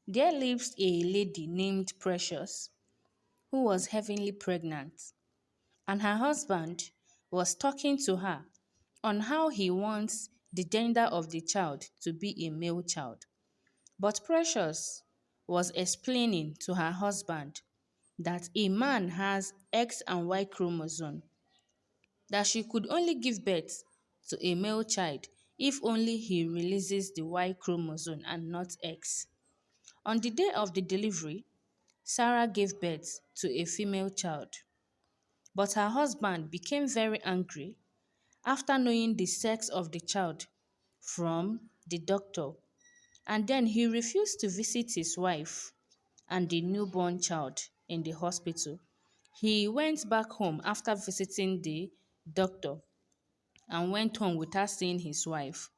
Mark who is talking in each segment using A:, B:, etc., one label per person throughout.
A: There lives a lady named Precious who was heavily pregnant, and her husband was talking to her on how he wants the gender of the child to be a male child. But Precious was explaining to her husband that a man has X and Y chromosome, that she could only give birth to a male child if only he releases the Y chromosome and not X. On the day of the delivery, Sarah gave birth to a female child, but her husband became very angry after knowing the sex of the child from the doctor, and then he refused to visit his wife and the newborn child in the hospital. He went back home after visiting the doctor and went home without seeing his wife.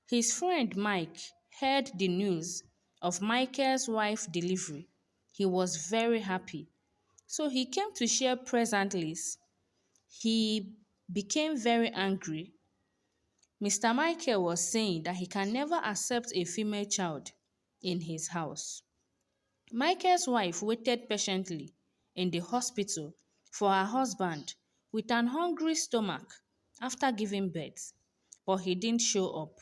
A: His friend Mike heard the news of Michael's wife's delivery. He was very happy. So he came to share presently. He became very angry. Mr. Michael was saying that he can never accept a female child in his house. Michael's wife waited patiently in the hospital for her husband with an hungry stomach after giving birth, but he didn't show up.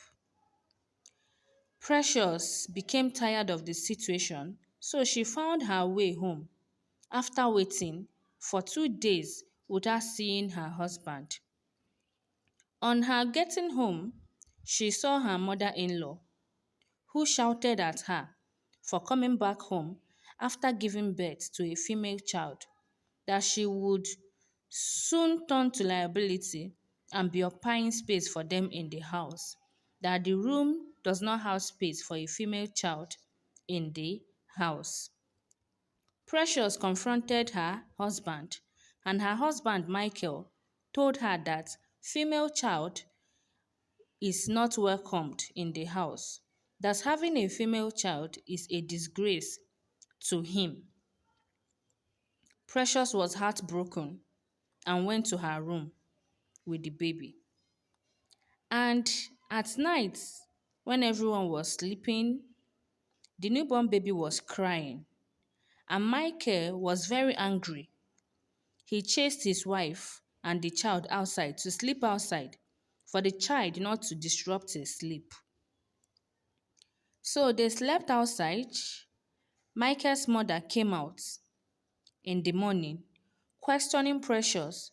A: Precious became tired of the situation, so she found her way home after waiting for 2 days without seeing her husband. On her getting home, she saw her mother in law, who shouted at her for coming back home after giving birth to a female child, that she would soon turn to liability and be occupying space for them in the house, that the room does not have space for a female child in the house. Precious confronted her husband, and her husband Michael told her that female child is not welcomed in the house, that having a female child is a disgrace to him. Precious was heartbroken and went to her room with the baby. And at night, when everyone was sleeping, the newborn baby was crying, and Michael was very angry. He chased his wife and the child outside to sleep outside for the child not to disrupt his sleep. So they slept outside. Michael's mother came out in the morning questioning Precious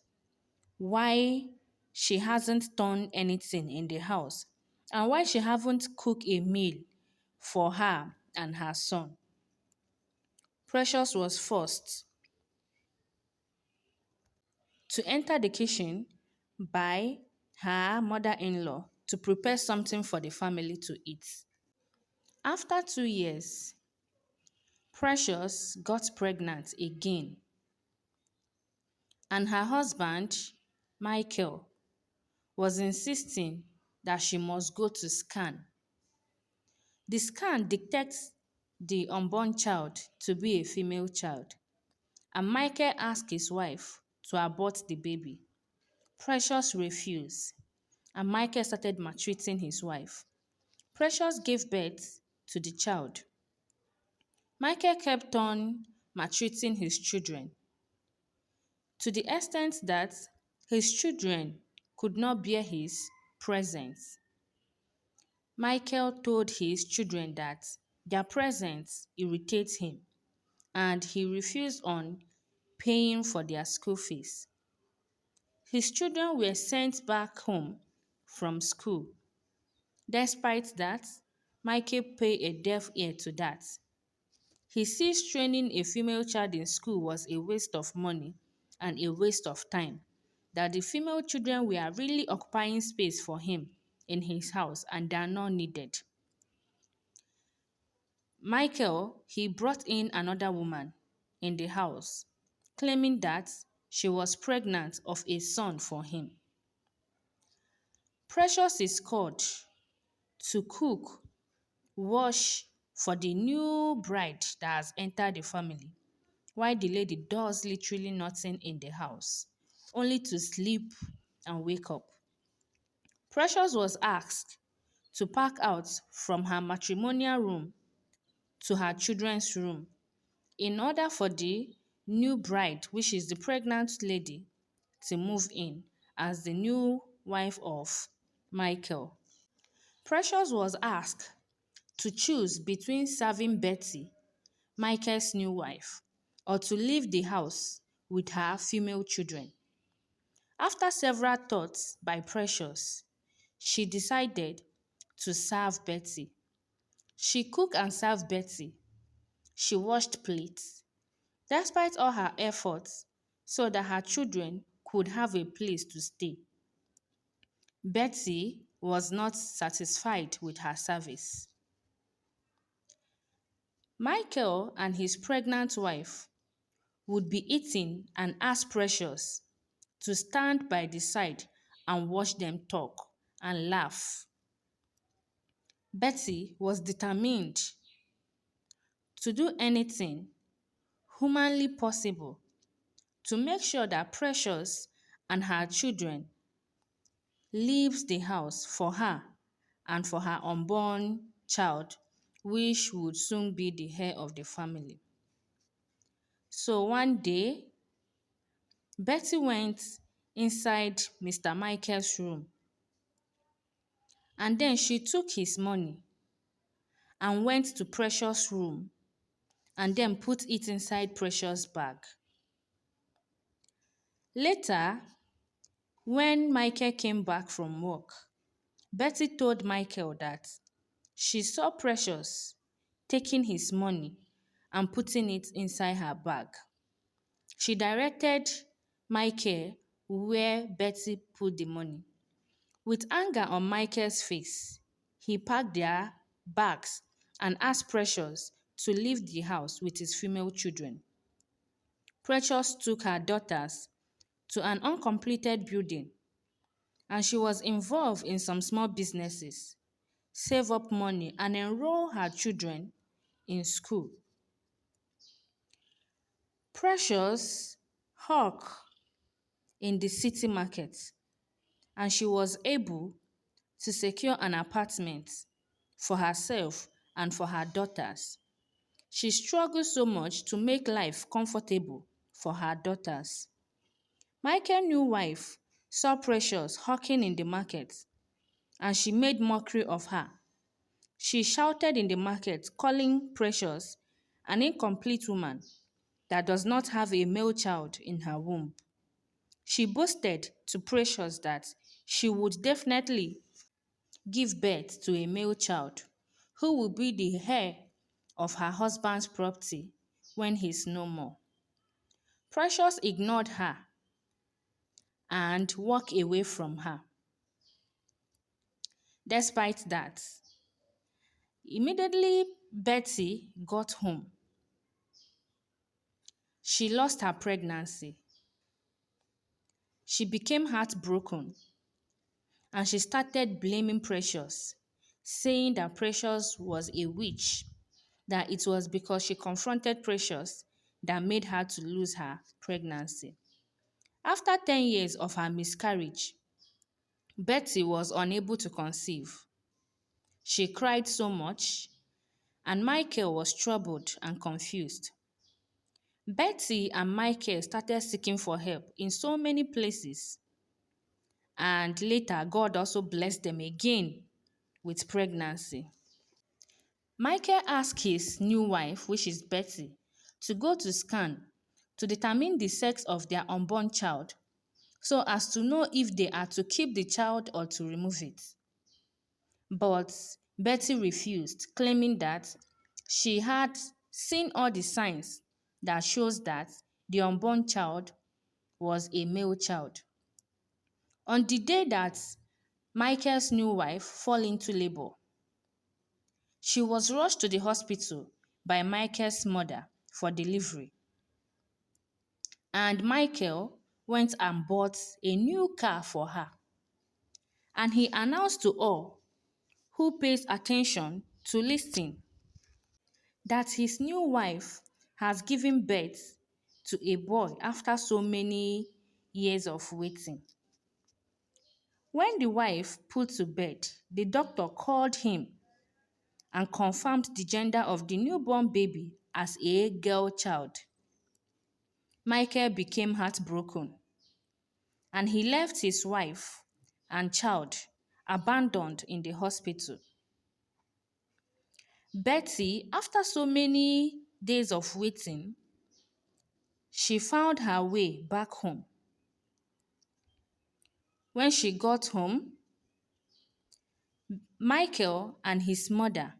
A: why she hasn't done anything in the house and why she haven't cooked a meal for her and her son. Precious was forced to enter the kitchen by her mother-in-law to prepare something for the family to eat. After 2 years, Precious got pregnant again, and her husband, Michael, was insisting that she must go to scan. The scan detects the unborn child to be a female child, and Michael asked his wife to abort the baby. Precious refused, and Michael started maltreating his wife. Precious gave birth to the child. Michael kept on maltreating his children to the extent that his children could not bear his presence. Michael told his children that their presence irritates him and he refused on paying for their school fees. His children were sent back home from school. Despite that, Michael paid a deaf ear to that. He sees training a female child in school was a waste of money and a waste of time, that the female children were really occupying space for him in his house and they are not needed. Michael, he brought in another woman in the house, claiming that she was pregnant of a son for him. Precious is called to cook, wash for the new bride that has entered the family, while the lady does literally nothing in the house, only to sleep and wake up. Precious was asked to pack out from her matrimonial room to her children's room in order for the new bride, which is the pregnant lady, to move in as the new wife of Michael. Precious was asked to choose between serving Betty, Michael's new wife, or to leave the house with her female children. After several thoughts by Precious, she decided to serve Betty. She cooked and served Betty. She washed plates, despite all her efforts, so that her children could have a place to stay. Betty was not satisfied with her service. Michael and his pregnant wife would be eating and ask Precious to stand by the side and watch them talk and laugh. Betty was determined to do anything humanly possible to make sure that Precious and her children leaves the house for her and for her unborn child, which would soon be the heir of the family. So one day, Betty went inside Mr. Michael's room and then she took his money and went to Precious' room and then put it inside Precious' bag. Later, when Michael came back from work, Betty told Michael that she saw Precious taking his money and putting it inside her bag. She directed Michael where Betty put the money. With anger on Michael's face, he packed their bags and asked Precious to leave the house with his female children. Precious took her daughters to an uncompleted building and she was involved in some small businesses, save up money and enroll her children in school. Precious hawked in the city market and she was able to secure an apartment for herself and for her daughters. She struggled so much to make life comfortable for her daughters. Michael's new wife saw Precious hawking in the market and she made mockery of her. She shouted in the market, calling Precious an incomplete woman that does not have a male child in her womb. She boasted to Precious that she would definitely give birth to a male child who will be the heir of her husband's property when he's no more. Precious ignored her and walked away from her. Despite that, immediately Betty got home. She lost her pregnancy. She became heartbroken and she started blaming Precious, saying that Precious was a witch, that it was because she confronted Precious that made her to lose her pregnancy. After 10 years of her miscarriage, Betty was unable to conceive. She cried so much, and Michael was troubled and confused. Betty and Michael started seeking for help in so many places, and later God also blessed them again with pregnancy. Michael asked his new wife, which is Betty, to go to scan to determine the sex of their unborn child so as to know if they are to keep the child or to remove it. But Betty refused, claiming that she had seen all the signs that shows that the unborn child was a male child. On the day that Michael's new wife fell into labor, she was rushed to the hospital by Michael's mother for delivery. And Michael went and bought a new car for her. And he announced to all who pays attention to listen that his new wife has given birth to a boy after so many years of waiting. When the wife put to bed, the doctor called him and confirmed the gender of the newborn baby as a girl child. Michael became heartbroken and he left his wife and child abandoned in the hospital. Betty, after so many days of waiting, she found her way back home. When she got home, Michael and his mother,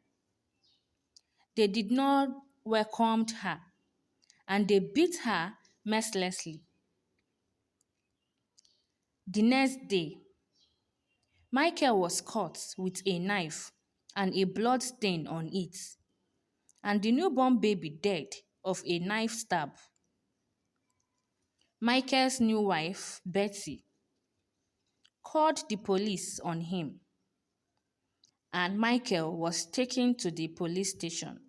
A: they did not welcome her and they beat her mercilessly. The next day, Michael was caught with a knife and a blood stain on it, and the newborn baby died of a knife stab. Michael's new wife, Betty, called the police on him, and Michael was taken to the police station.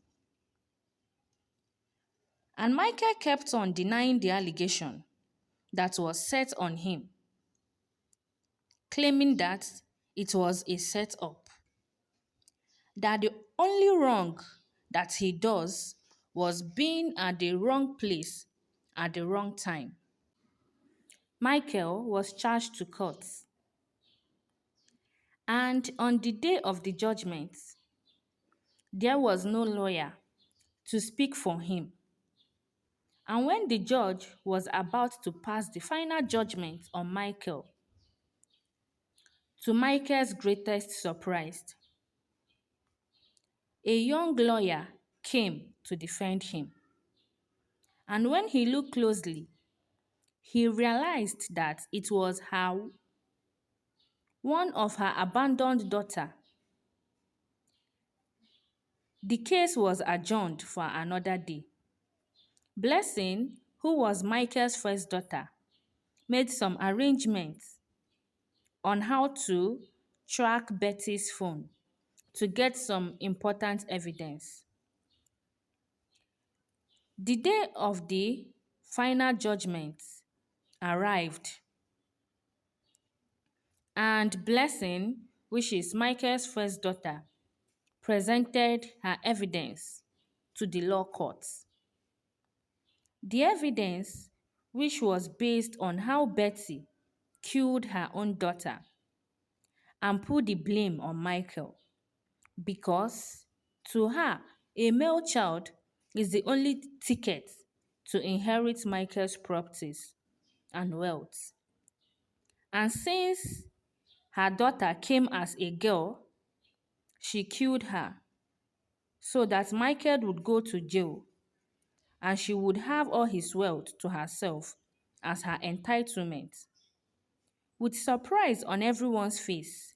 A: And Michael kept on denying the allegation that was set on him, claiming that it was a setup, that the only wrong that he does was being at the wrong place at the wrong time. Michael was charged to court, and on the day of the judgment, there was no lawyer to speak for him. And when the judge was about to pass the final judgment on Michael, to Michael's greatest surprise, a young lawyer came to defend him. And when he looked closely, he realized that it was one of her abandoned daughter. The case was adjourned for another day. Blessing, who was Michael's first daughter, made some arrangements on how to track Betty's phone to get some important evidence. The day of the final judgment arrived, and Blessing, which is Michael's first daughter, presented her evidence to the law courts. The evidence, which was based on how Betty killed her own daughter and put the blame on Michael, because to her, a male child is the only ticket to inherit Michael's properties and wealth. And since her daughter came as a girl, she killed her so that Michael would go to jail and she would have all his wealth to herself as her entitlement. With surprise on everyone's face,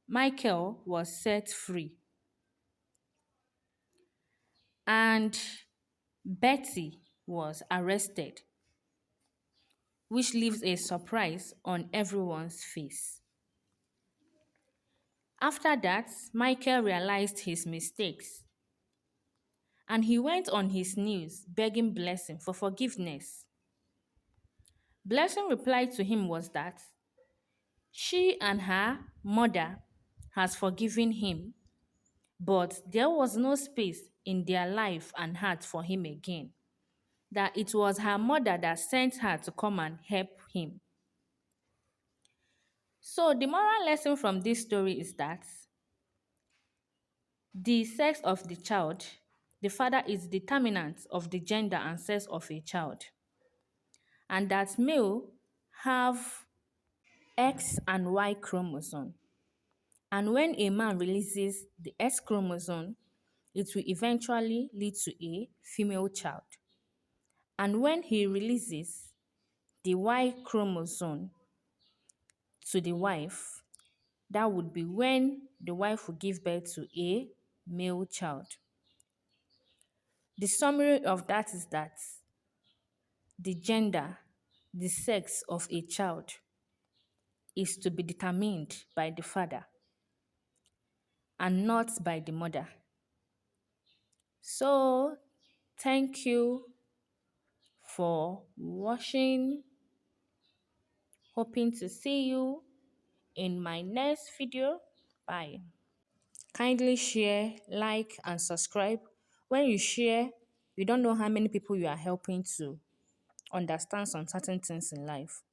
A: Michael was set free. And Betty was arrested, which leaves a surprise on everyone's face. After that, Michael realized his mistakes and he went on his knees begging Blessing for forgiveness. Blessing replied to him was that she and her mother has forgiven him, but there was no space in their life and heart for him again. That it was her mother that sent her to come and help him. So the moral lesson from this story is that the sex of the child, the father is determinant of the gender and sex of a child. And that male have X and Y chromosome. And when a man releases the X chromosome, it will eventually lead to a female child. And when he releases the Y chromosome to the wife, that would be when the wife will give birth to a male child. The summary of that is that the gender, the sex of a child is to be determined by the father and not by the mother. So, thank you for watching. Hoping to see you in my next video. Bye. Kindly share, like, and subscribe. When you share, you don't know how many people you are helping to understand some certain things in life.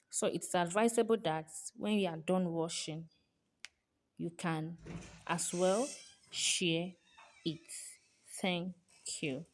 A: So it's advisable that when you are done washing, you can as well share it. Thank you.